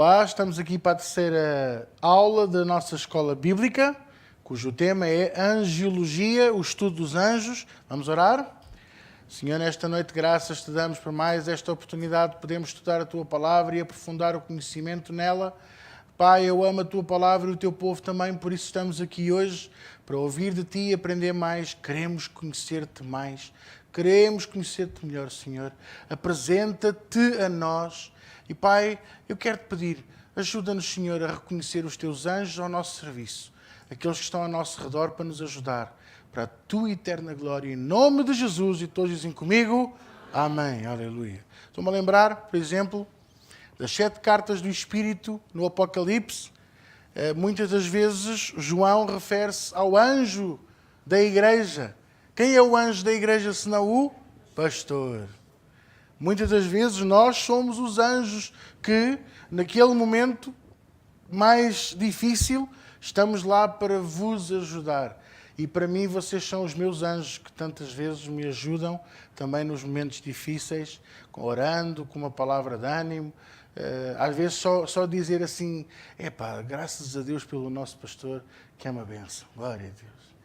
Olá, estamos aqui para a terceira aula da nossa escola bíblica, cujo tema é Angiologia, o estudo dos anjos. Vamos orar? Senhor, nesta noite graças te damos por mais esta oportunidade de podermos estudar a Tua Palavra e aprofundar o conhecimento nela. Pai, eu amo a Tua Palavra e o Teu povo também, por isso estamos aqui hoje para ouvir de Ti e aprender mais. Queremos conhecer-te mais, queremos conhecer-te melhor, Senhor. Apresenta-te a nós. E Pai, eu quero-te pedir, ajuda-nos, Senhor, a reconhecer os Teus anjos ao nosso serviço, aqueles que estão ao nosso redor para nos ajudar, para a Tua eterna glória, em nome de Jesus, e todos dizem comigo, amém, aleluia. Estou-me a lembrar, por exemplo, das 7 cartas do Espírito no Apocalipse. Muitas das vezes João refere-se ao anjo da igreja. Quem é o anjo da igreja senão o pastor? Muitas das vezes nós somos os anjos que, naquele momento mais difícil, estamos lá para vos ajudar. E para mim vocês são os meus anjos que tantas vezes me ajudam também nos momentos difíceis, orando, com uma palavra de ânimo. Às vezes só dizer assim, graças a Deus pelo nosso pastor, que é uma bênção, glória a Deus.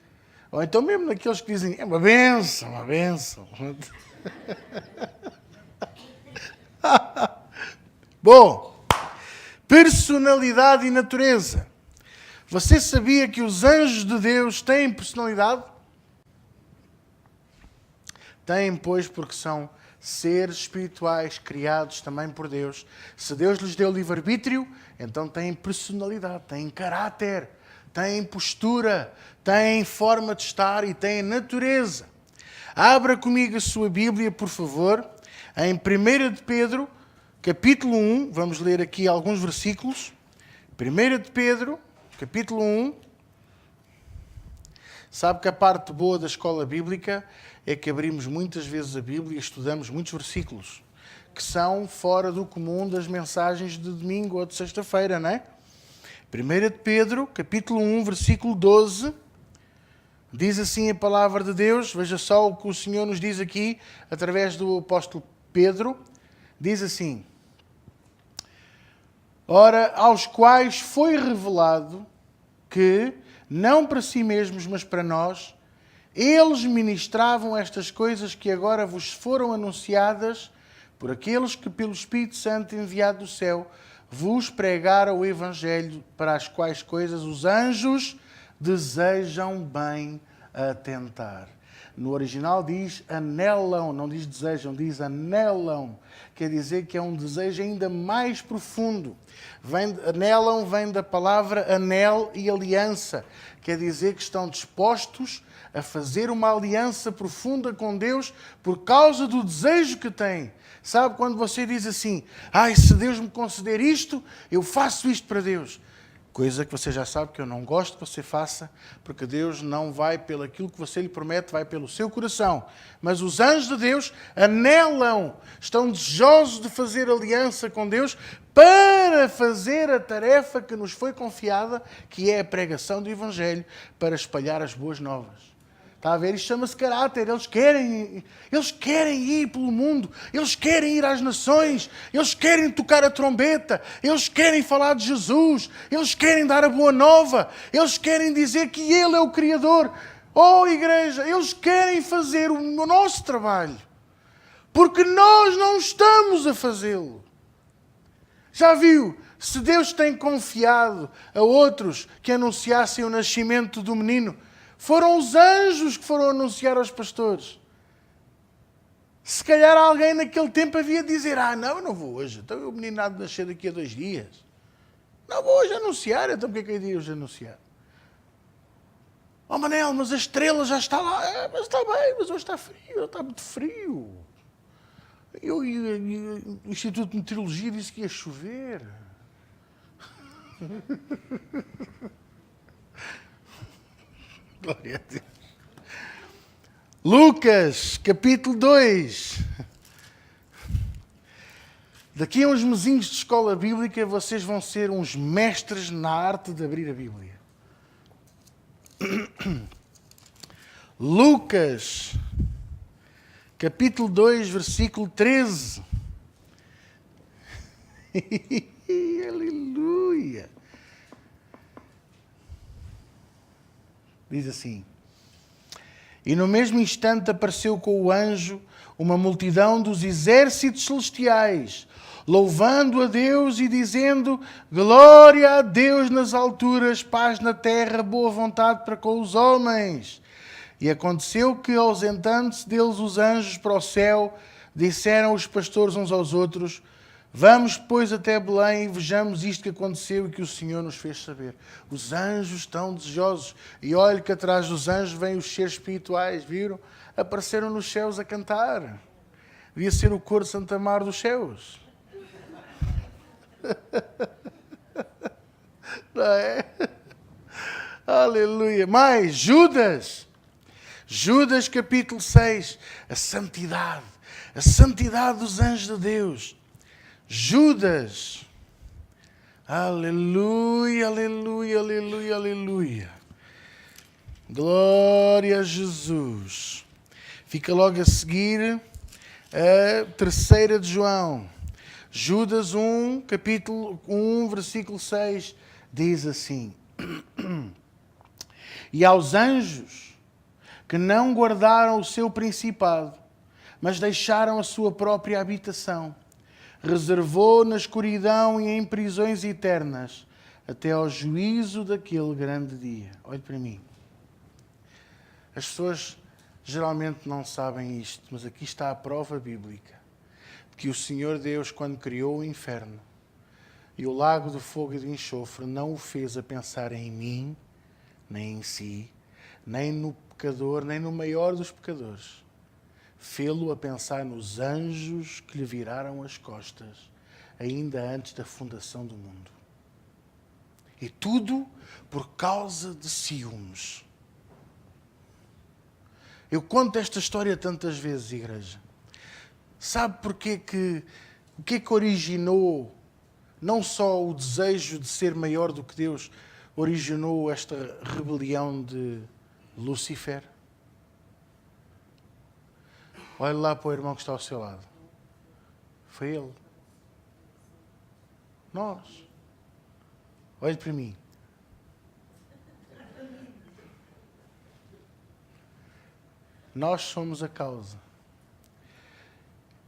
Ou então mesmo naqueles que dizem, é uma bênção, uma bênção. Bom, personalidade e natureza. Você sabia que os anjos de Deus têm personalidade? Têm, pois, porque são seres espirituais criados também por Deus. Se Deus lhes deu livre-arbítrio, então têm personalidade, têm caráter, têm postura, têm forma de estar e têm natureza. Abra comigo a sua Bíblia, por favor, em 1 de Pedro, capítulo 1, vamos ler aqui alguns versículos. 1 de Pedro, capítulo 1. Sabe que a parte boa da escola bíblica é que abrimos muitas vezes a Bíblia e estudamos muitos versículos que são fora do comum das mensagens de domingo ou de sexta-feira, não é? 1 de Pedro, capítulo 1, versículo 12, diz assim a palavra de Deus. Veja só o que o Senhor nos diz aqui, através do apóstolo Pedro. Diz assim: ora, aos quais foi revelado que, não para si mesmos, mas para nós, eles ministravam estas coisas que agora vos foram anunciadas por aqueles que, pelo Espírito Santo enviado do céu, vos pregaram o Evangelho, para as quais coisas os anjos desejam bem atentar. No original diz anelam, não diz desejam, diz anelam. Quer dizer que é um desejo ainda mais profundo. Anelam vem da palavra anel e aliança. Quer dizer que estão dispostos a fazer uma aliança profunda com Deus por causa do desejo que têm. Sabe quando você diz assim, se Deus me conceder isto, eu faço isto para Deus. Coisa que você já sabe que eu não gosto que você faça, porque Deus não vai pelo aquilo que você lhe promete, vai pelo seu coração. Mas os anjos de Deus anelam, estão desejosos de fazer aliança com Deus para fazer a tarefa que nos foi confiada, que é a pregação do Evangelho, para espalhar as boas novas. Está a ver? Isto chama-se caráter. Eles querem ir pelo mundo, eles querem ir às nações, eles querem tocar a trombeta, eles querem falar de Jesus, eles querem dar a boa nova, eles querem dizer que Ele é o Criador. Oh, igreja, eles querem fazer o nosso trabalho, porque nós não estamos a fazê-lo. Já viu? Se Deus tem confiado a outros que anunciassem o nascimento do menino, foram os anjos que foram anunciar aos pastores. Se calhar alguém naquele tempo havia de dizer, não, eu não vou hoje, então o menino há de nascer daqui a 2 dias. Não vou hoje anunciar, então porque é que eu iria hoje anunciar? Manel, mas a estrela já está lá. Mas está bem, mas hoje está frio, está muito frio. O Instituto de Meteorologia disse que ia chover. Glória a Deus. Lucas, capítulo 2. Daqui a uns mesinhos de escola bíblica, vocês vão ser uns mestres na arte de abrir a Bíblia. Lucas, capítulo 2, versículo 13. Aleluia. Diz assim: E no mesmo instante apareceu com o anjo uma multidão dos exércitos celestiais, louvando a Deus e dizendo: Glória a Deus nas alturas, paz na terra, boa vontade para com os homens. E aconteceu que, ausentando-se deles os anjos para o céu, disseram os pastores uns aos outros: Vamos, pois, até Belém e vejamos isto que aconteceu e que o Senhor nos fez saber. Os anjos estão desejosos. E olhe que atrás dos anjos vêm os seres espirituais, viram? Apareceram nos céus a cantar. Devia ser o coro de Santa Mar dos céus. Não é? Aleluia. Mais, Judas. Judas capítulo 6. A santidade dos anjos de Deus. Judas. Aleluia, aleluia, aleluia, aleluia. Glória a Jesus. Fica logo a seguir a 3ª de João. Judas 1, capítulo 1, versículo 6, diz assim: E aos anjos que não guardaram o seu principado, mas deixaram a sua própria habitação, reservou na escuridão e em prisões eternas, até ao juízo daquele grande dia. Olhe para mim. As pessoas geralmente não sabem isto, mas aqui está a prova bíblica de que o Senhor Deus, quando criou o inferno e o lago de fogo e de enxofre, não o fez a pensar em mim, nem em si, nem no pecador, nem no maior dos pecadores. Fê-lo a pensar nos anjos que lhe viraram as costas, ainda antes da fundação do mundo. E tudo por causa de ciúmes. Eu conto esta história tantas vezes, igreja. Sabe porquê que, o que é que originou não só o desejo de ser maior do que Deus, originou esta rebelião de Lúcifer? Olhe lá para o irmão que está ao seu lado. Foi ele. Nós. Olhe para mim. Nós somos a causa.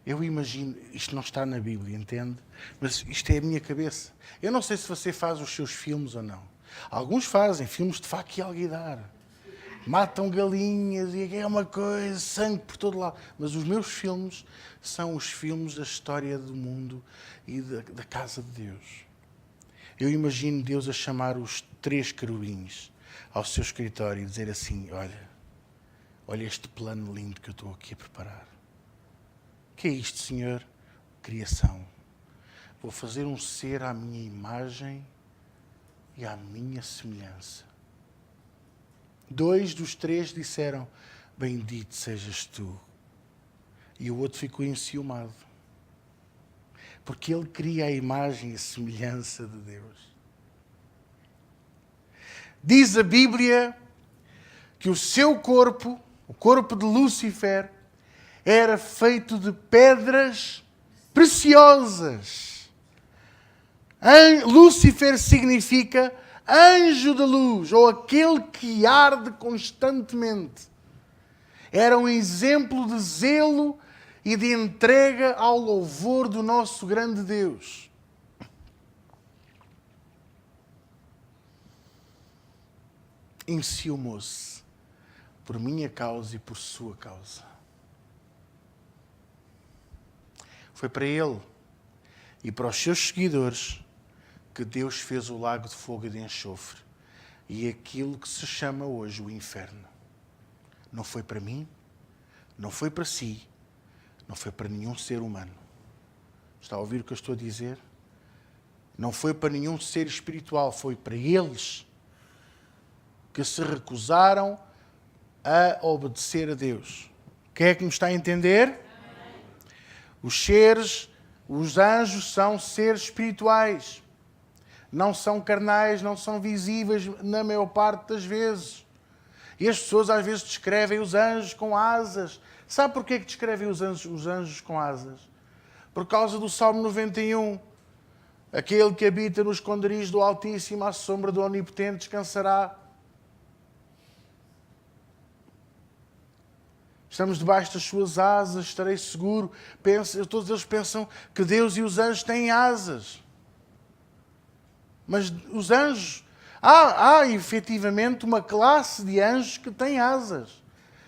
Eu imagino, isto não está na Bíblia, entende? Mas isto é a minha cabeça. Eu não sei se você faz os seus filmes ou não. Alguns fazem filmes de faca e alguidar. Matam galinhas e é uma coisa, sangue por todo lado. Mas os meus filmes são os filmes da história do mundo e da casa de Deus. Eu imagino Deus a chamar os 3 querubins ao seu escritório e dizer assim: olha este plano lindo que eu estou aqui a preparar. O que é isto, Senhor? Criação. Vou fazer um ser à minha imagem e à minha semelhança. 2 dos 3 disseram: Bendito sejas tu. E o outro ficou enciumado. Porque ele cria a imagem e a semelhança de Deus. Diz a Bíblia que o seu corpo, o corpo de Lúcifer, era feito de pedras preciosas. Lúcifer significa anjo da luz, ou aquele que arde constantemente. Era um exemplo de zelo e de entrega ao louvor do nosso grande Deus. Enciumou-se por minha causa e por sua causa. Foi para ele e para os seus seguidores que Deus fez o lago de fogo e de enxofre e aquilo que se chama hoje o inferno. Não foi para mim, não foi para si, não foi para nenhum ser humano. Está a ouvir o que eu estou a dizer? Não foi para nenhum ser espiritual, foi para eles que se recusaram a obedecer a Deus. Quem é que me está a entender? Os seres, os anjos são seres espirituais. Não são carnais, não são visíveis na maior parte das vezes. E as pessoas às vezes descrevem os anjos com asas. Sabe porquê que descrevem os anjos com asas? Por causa do Salmo 91. Aquele que habita no esconderijo do Altíssimo, à sombra do Onipotente, descansará. estamos debaixo das suas asas, estarei seguro. Todos eles pensam que Deus e os anjos têm asas. Mas os anjos, há efetivamente uma classe de anjos que têm asas.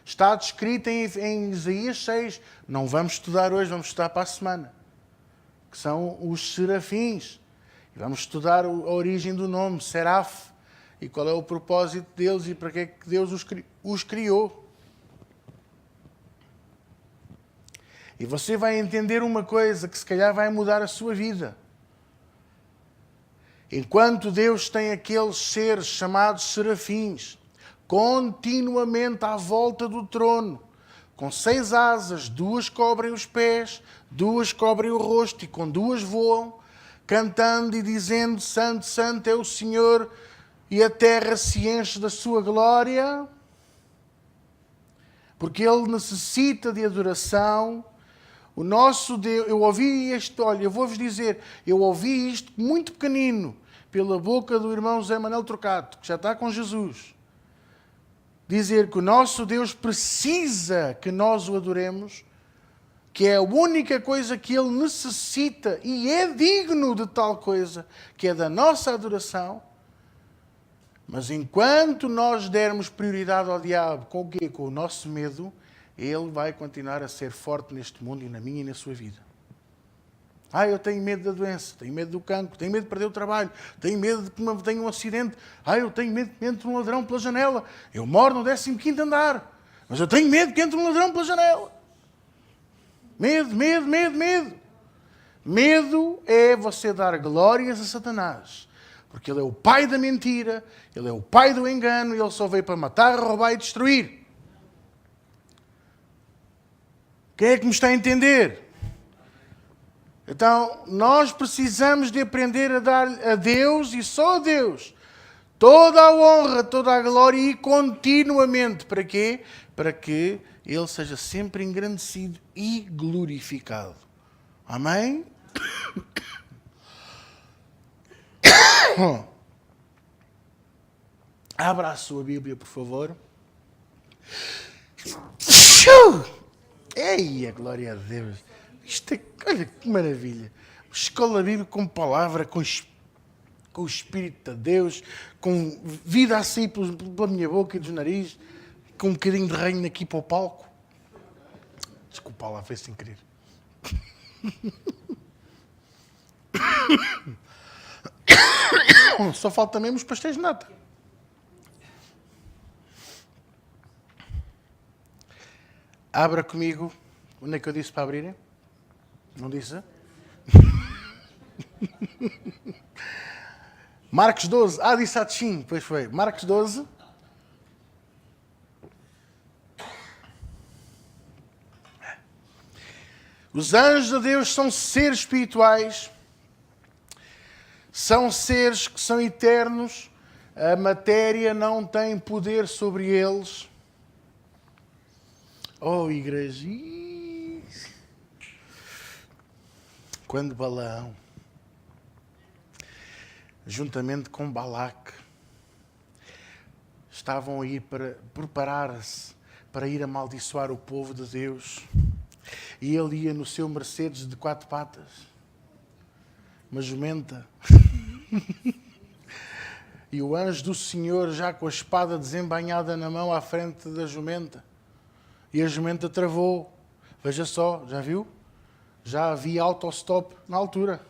Está descrito em Isaías 6. Não vamos estudar hoje, vamos estudar para a semana. Que são os serafins. E vamos estudar a origem do nome, seraf. E qual é o propósito deles e para que é que Deus os criou. E você vai entender uma coisa que se calhar vai mudar a sua vida. Enquanto Deus tem aqueles seres chamados serafins, continuamente à volta do trono, com 6 asas, 2 cobrem os pés, 2 cobrem o rosto e com 2 voam, cantando e dizendo: Santo, Santo é o Senhor, e a terra se enche da sua glória, porque Ele necessita de adoração. O nosso Deus, eu ouvi isto, olha, eu vou-vos dizer, eu ouvi isto muito pequenino, pela boca do irmão José Manuel Trocato, que já está com Jesus, dizer que o nosso Deus precisa que nós o adoremos, que é a única coisa que Ele necessita e é digno de tal coisa, que é da nossa adoração. Mas enquanto nós dermos prioridade ao diabo, com o quê? Com o nosso medo, ele vai continuar a ser forte neste mundo e na minha e na sua vida. Eu tenho medo da doença, tenho medo do cancro, tenho medo de perder o trabalho, tenho medo de que tenha um acidente, eu tenho medo que entre um ladrão pela janela. Eu moro no 15º andar, mas eu tenho medo que entre um ladrão pela janela. Medo, medo, medo, medo. Medo é você dar glórias a Satanás. Porque ele é o pai da mentira, ele é o pai do engano, e ele só veio para matar, roubar e destruir. Quem é que me está a entender? Então, nós precisamos de aprender a dar a Deus e só a Deus toda a honra, toda a glória e continuamente. Para quê? Para que Ele seja sempre engrandecido e glorificado. Amém? Abra a sua Bíblia, por favor. Ei, glória a Deus. Isto é, olha que maravilha. Escola bíblica com palavra, com o Espírito de Deus, com vida a sair pela minha boca e dos narizes, com um bocadinho de reino aqui para o palco. Desculpa lá, foi sem querer. Só falta mesmo os pastéis de nata. Abra comigo. Onde é que eu disse para abrirem? Não disse? Marcos 12. Disse Atchim. Pois foi. Marcos 12. Os anjos de Deus são seres espirituais. São seres que são eternos. A matéria não tem poder sobre eles. Oh, igreja! Quando Balaão, juntamente com Balaque, estavam a ir para preparar-se para ir amaldiçoar o povo de Deus, e ele ia no seu Mercedes de 4 patas, uma jumenta, e o anjo do Senhor já com a espada desembainhada na mão à frente da jumenta, e a jumenta travou. Veja só, já viu? Já havia autostop na altura.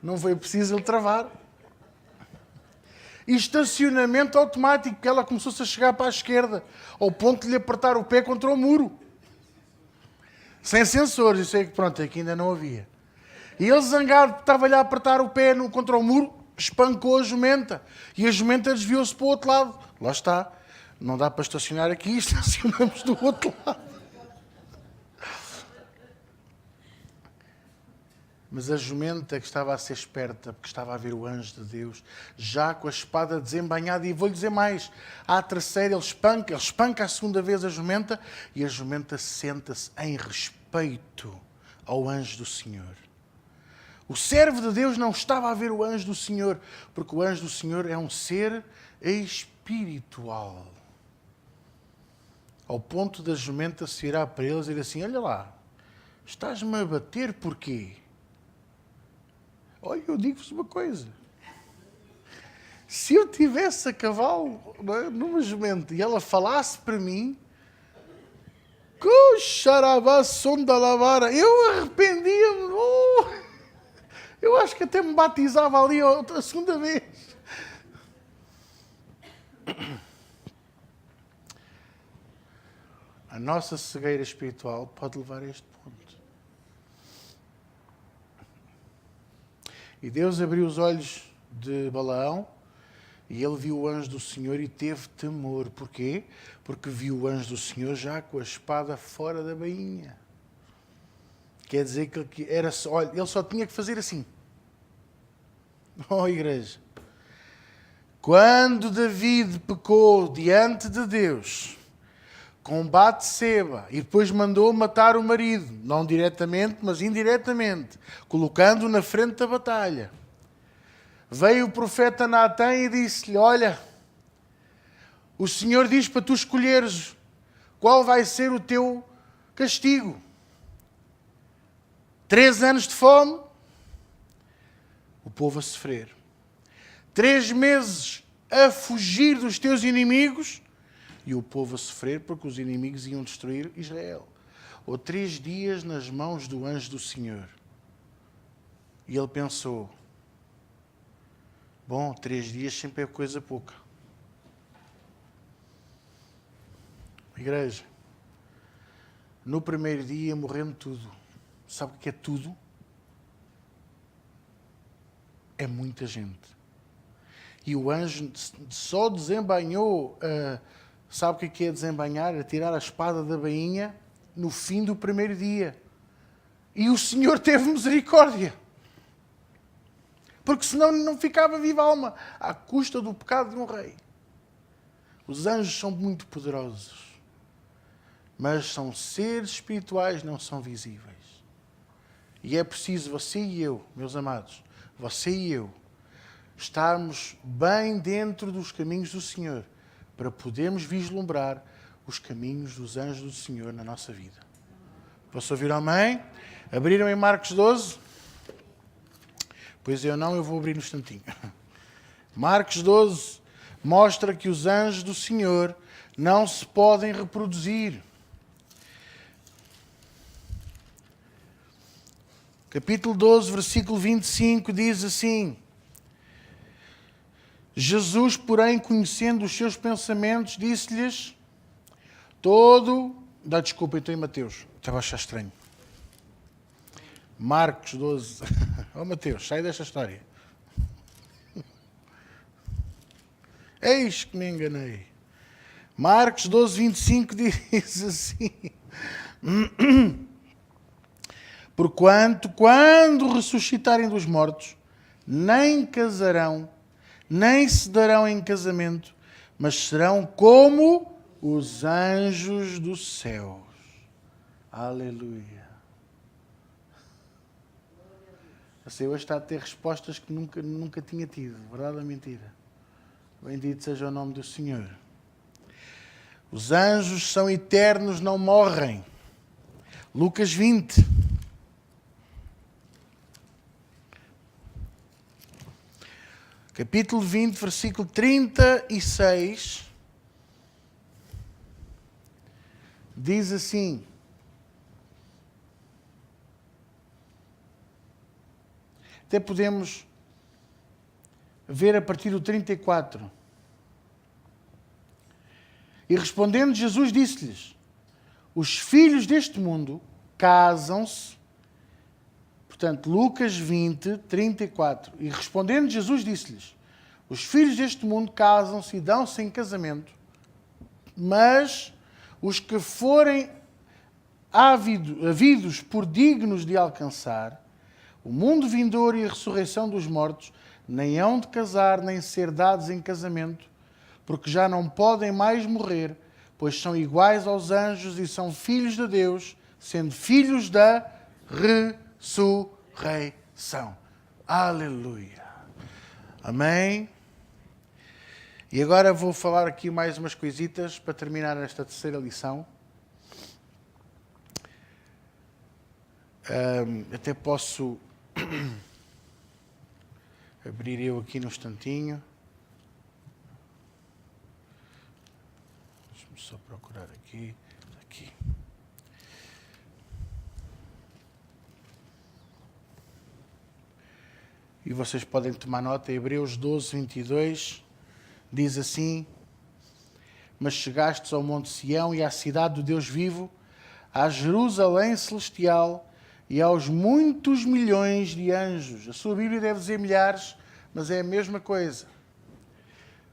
Não foi preciso ele travar. E estacionamento automático, porque ela começou-se a chegar para a esquerda, ao ponto de lhe apertar o pé contra o muro. Sem sensores, isso é que pronto, aqui ainda não havia. E ele zangado, que estava-lhe a apertar o pé contra o muro, espancou a jumenta. E a jumenta desviou-se para o outro lado. Lá está. Não dá para estacionar aqui, estacionamos do outro lado. Mas a jumenta que estava a ser esperta, porque estava a ver o anjo de Deus, já com a espada desembainhada, e vou-lhe dizer mais, à terceira ele espanca a segunda vez a jumenta, e a jumenta senta-se em respeito ao anjo do Senhor. O servo de Deus não estava a ver o anjo do Senhor, porque o anjo do Senhor é um ser espiritual. ao ponto da jumenta se virar para eles e dizer assim: olha lá, estás-me a bater porquê? Olha, eu digo-vos uma coisa. Se eu tivesse a cavalo numa jumenta e ela falasse para mim, eu arrependia-me. Eu acho que até me batizava ali a segunda vez. A nossa cegueira espiritual pode levar a este ponto. E Deus abriu os olhos de Balaão e ele viu o anjo do Senhor e teve temor. Porquê? Porque viu o anjo do Senhor já com a espada fora da bainha. Quer dizer que era só, olha, ele só tinha que fazer assim. Oh, igreja. Quando David pecou diante de Deus, com Batseba, e depois mandou matar o marido, não diretamente, mas indiretamente, colocando-o na frente da batalha, veio o profeta Natã e disse-lhe: olha, o Senhor diz para tu escolheres qual vai ser o teu castigo. 3 anos de fome, o povo a sofrer. 3 meses a fugir dos teus inimigos e o povo a sofrer porque os inimigos iam destruir Israel. Ou 3 dias nas mãos do anjo do Senhor. E ele pensou: bom, 3 dias sempre é coisa pouca. Igreja, no primeiro dia morrendo tudo. Sabe o que é tudo? É muita gente. E o anjo só desembainhou, sabe o que é desembainhar? É tirar a espada da bainha no fim do primeiro dia. E o Senhor teve misericórdia. Porque senão não ficava viva a alma, à custa do pecado de um rei. Os anjos são muito poderosos, mas são seres espirituais, não são visíveis. E é preciso você e eu, meus amados, você e eu, estarmos bem dentro dos caminhos do Senhor, para podermos vislumbrar os caminhos dos anjos do Senhor na nossa vida. Posso ouvir amém? Abriram em Marcos 12? Pois eu não, eu vou abrir no instantinho. Marcos 12 mostra que os anjos do Senhor não se podem reproduzir. Capítulo 12, versículo 25 diz assim: Jesus, porém, conhecendo os seus pensamentos, disse-lhes dá desculpa, então em Mateus, estava a achar estranho. Marcos 12. Oh, Mateus, sai desta história. Eis que me enganei. Marcos 12, 25 diz assim: porquanto, quando ressuscitarem dos mortos, nem casarão, nem se darão em casamento, mas serão como os anjos dos céus. Aleluia. Você hoje está a ter respostas que nunca tinha tido. Verdade ou mentira? Bendito seja o nome do Senhor. Os anjos são eternos, não morrem. Lucas 20. Capítulo 20, versículo 36. Diz assim: até podemos ver a partir do 34. E respondendo, Jesus disse-lhes: os filhos deste mundo casam-se. Portanto, Lucas 20, 34. E respondendo, Jesus disse-lhes: os filhos deste mundo casam-se e dão-se em casamento, mas os que forem havidos por dignos de alcançar o mundo vindouro e a ressurreição dos mortos, nem hão de casar, nem ser dados em casamento, porque já não podem mais morrer, pois são iguais aos anjos e são filhos de Deus, sendo filhos da ressurreição. Aleluia. Amém? E agora vou falar aqui mais umas coisitas para terminar esta terceira lição. Até posso abrir eu aqui num instantinho. Deixa-me só procurar aqui. Aqui. E vocês podem tomar nota. Hebreus 12, 22 diz assim: mas chegastes ao Monte Sião e à cidade do Deus vivo, à Jerusalém celestial e aos muitos milhões de anjos. A sua Bíblia deve dizer milhares, mas é a mesma coisa.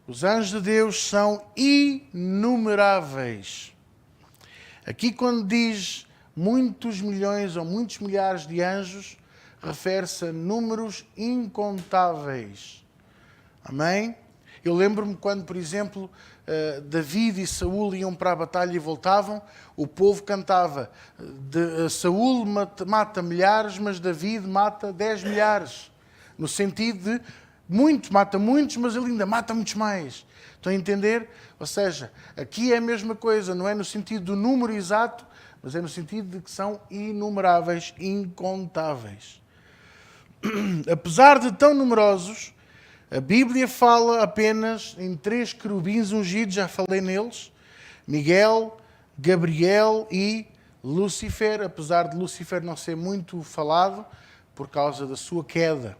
Os anjos de Deus são inumeráveis. Aqui quando diz muitos milhões ou muitos milhares de anjos, refere-se a números incontáveis. Amém? Eu lembro-me quando, por exemplo, David e Saúl iam para a batalha e voltavam, o povo cantava: Saúl mata milhares, mas David mata 10 milhares. No sentido de mata muitos, mas ele ainda mata muitos mais. Estão a entender? Ou seja, aqui é a mesma coisa, não é no sentido do número exato, mas é no sentido de que são inumeráveis, incontáveis. Apesar de tão numerosos, a Bíblia fala apenas em 3 querubins ungidos, já falei neles: Miguel, Gabriel e Lúcifer, apesar de Lúcifer não ser muito falado por causa da sua queda.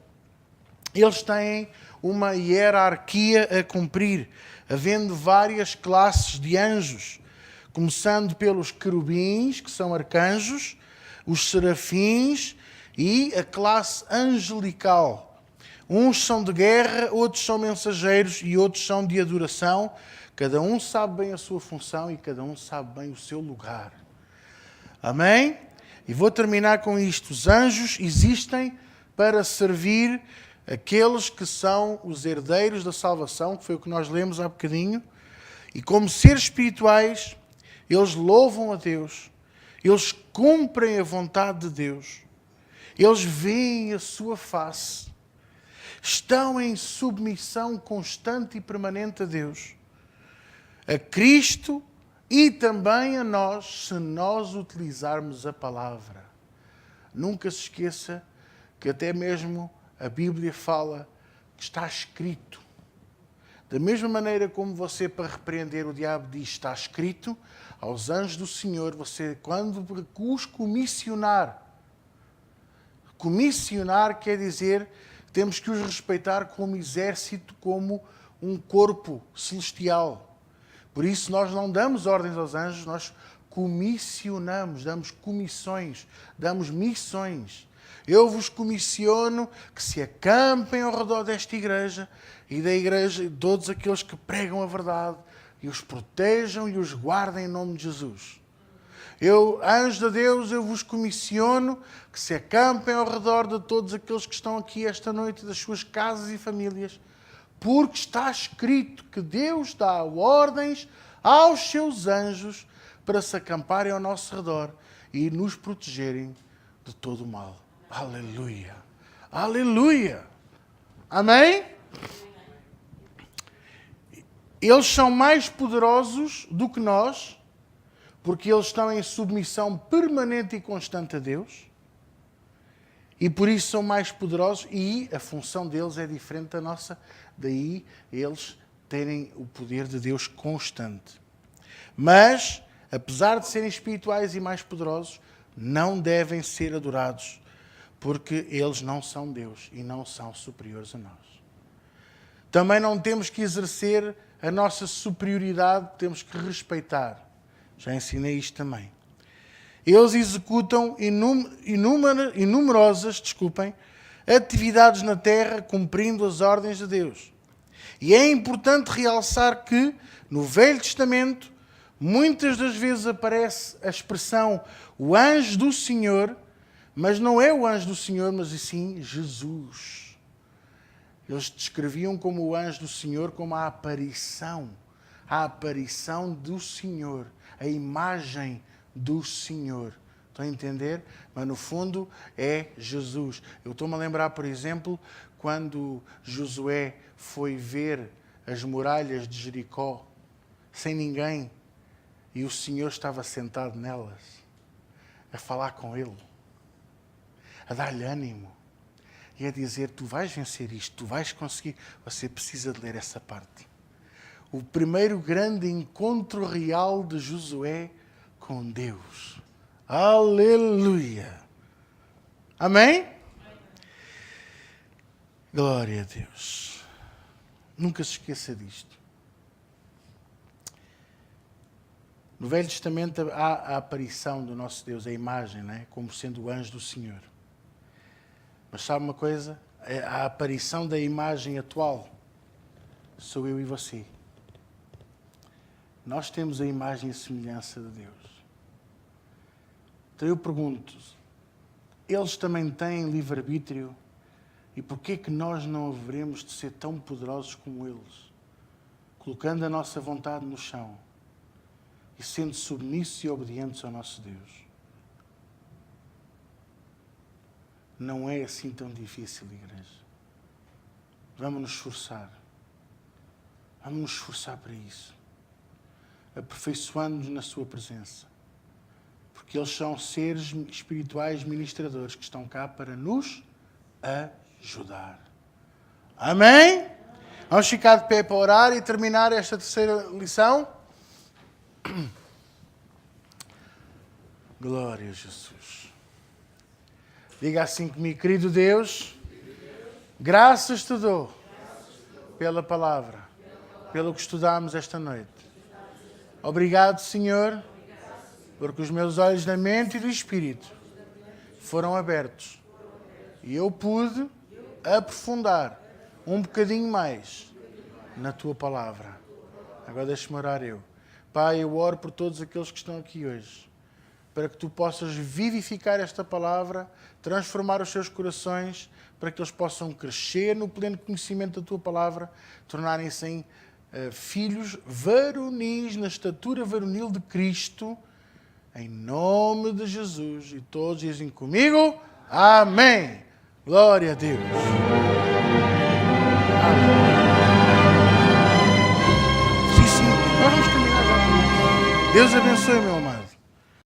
Eles têm uma hierarquia a cumprir, havendo várias classes de anjos, começando pelos querubins, que são arcanjos, os serafins e a classe angelical. Uns são de guerra, outros são mensageiros e outros são de adoração. Cada um sabe bem a sua função e cada um sabe bem o seu lugar. Amém? E vou terminar com isto. Os anjos existem para servir aqueles que são os herdeiros da salvação, que foi o que nós lemos há bocadinho. E como seres espirituais, eles louvam a Deus. Eles cumprem a vontade de Deus. Eles veem a sua face. Estão em submissão constante e permanente a Deus, a Cristo e também a nós, se nós utilizarmos a palavra. Nunca se esqueça que até mesmo a Bíblia fala que está escrito. Da mesma maneira como você, para repreender o diabo, diz está escrito, aos anjos do Senhor, você, quando os comissionar quer dizer temos que os respeitar como exército, como um corpo celestial. Por isso nós não damos ordens aos anjos, nós comissionamos, damos comissões, damos missões. Eu vos comissiono que se acampem ao redor desta igreja e da igreja de todos aqueles que pregam a verdade e os protejam e os guardem em nome de Jesus. Anjos de Deus, eu vos comissiono que se acampem ao redor de todos aqueles que estão aqui esta noite, das suas casas e famílias, porque está escrito que Deus dá ordens aos seus anjos para se acamparem ao nosso redor e nos protegerem de todo o mal. Aleluia! Aleluia! Amém? Eles são mais poderosos do que nós, porque eles estão em submissão permanente e constante a Deus, e por isso são mais poderosos, e a função deles é diferente da nossa, daí eles terem o poder de Deus constante. Mas, apesar de serem espirituais e mais poderosos, não devem ser adorados, porque eles não são Deus e não são superiores a nós. Também não temos que exercer a nossa superioridade, temos que respeitar. Já ensinei isto também. Eles executam numerosas atividades na terra, cumprindo as ordens de Deus. E é importante realçar que, no Velho Testamento, muitas das vezes aparece a expressão o anjo do Senhor, mas não é o anjo do Senhor, mas sim Jesus. Eles descreviam como o anjo do Senhor como a aparição do Senhor, a imagem do Senhor. Estão a entender? Mas no fundo é Jesus. Eu estou-me a lembrar, por exemplo, quando Josué foi ver as muralhas de Jericó, sem ninguém, e o Senhor estava sentado nelas, a falar com ele, a dar-lhe ânimo e a dizer: tu vais vencer isto, tu vais conseguir. Você precisa de ler essa parte. O primeiro grande encontro real de Josué com Deus. Aleluia! Amém? Glória a Deus. Nunca se esqueça disto. No Velho Testamento há a aparição do nosso Deus, a imagem, não é? Como sendo o anjo do Senhor. Mas sabe uma coisa? A aparição da imagem atual sou eu e você. Nós temos a imagem e a semelhança de Deus. Então eu pergunto, eles também têm livre-arbítrio? E porquê que nós não haveremos de ser tão poderosos como eles? Colocando a nossa vontade no chão e sendo submissos e obedientes ao nosso Deus. Não é assim tão difícil, igreja. Vamos nos esforçar. Vamos nos esforçar para isso. Aperfeiçoando-nos na sua presença. Porque eles são seres espirituais ministradores que estão cá para nos ajudar. Amém? Vamos ficar de pé para orar e terminar esta terceira lição. Glória a Jesus. Diga assim comigo: querido Deus, graças te dou pela palavra, pelo que estudámos esta noite. Obrigado, Senhor, porque os meus olhos da mente e do espírito foram abertos e eu pude aprofundar um bocadinho mais na tua palavra. Agora deixa-me orar eu. Pai, eu oro por todos aqueles que estão aqui hoje, para que tu possas vivificar esta palavra, transformar os seus corações, para que eles possam crescer no pleno conhecimento da tua palavra, tornarem-se filhos varonis na estatura varonil de Cristo, em nome de Jesus. E todos dizem comigo: amém. Glória a Deus. Amém. Sim, nós vamos terminar já. Deus abençoe, meu